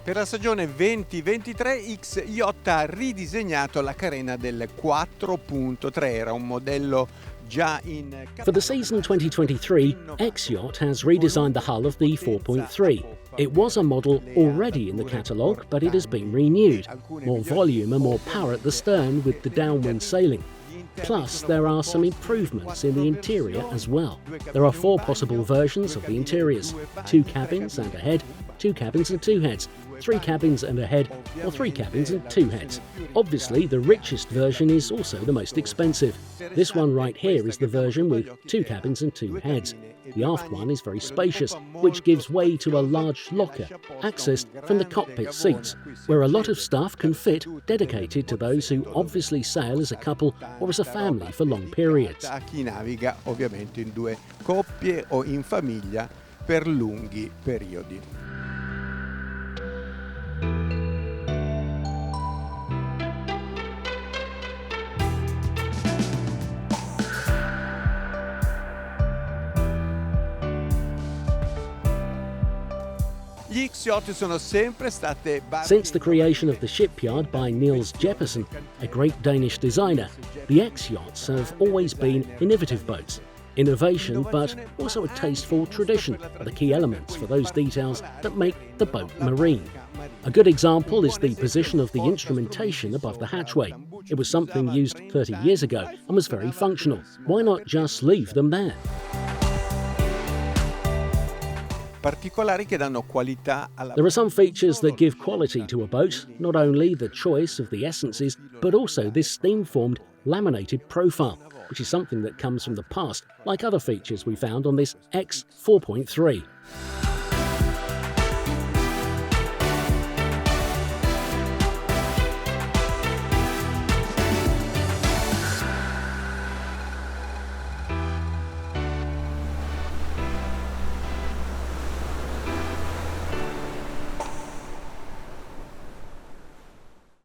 Per la stagione 2023 Yachts ha ridisegnato la carena del 4.3, era un modello già in For the season 2023, X-Yacht has redesigned the hull of the 4.3. It was a model already in the catalogue, but it has been renewed. More volume and more power at the stern with the downwind sailing. Plus, there are some improvements in the interior as well. There are 4 possible versions of the interiors: 2 cabins and a head, 2 cabins and 2 heads, 3 cabins and a head, or 3 cabins and 2 heads. Obviously, the richest version is also the most expensive. This one right here is the version with 2 cabins and 2 heads. The aft one is very spacious, which gives way to a large locker, accessed from the cockpit seats, where a lot of stuff can fit, dedicated to those who obviously sail as a couple or as a family for long periods. A chi naviga ovviamente in 2 coppie o in famiglia per lunghi periodi. Gli X-Yacht sono sempre state Since the creation of the shipyard by Niels Jeppesen, a great Danish designer, the X-Yachts have always been innovative boats. Innovation, but also a taste for tradition, are the key elements for those details that make the boat marine. A good example is the position of the instrumentation above the hatchway. It was something used 30 years ago and was very functional. Why not just leave them there? particolari che danno qualità alla. There are some features that give quality to a boat, not only the choice of the essences, but also this steam-formed laminated profile, which is something that comes from the past, like other features we found on this X 4.3.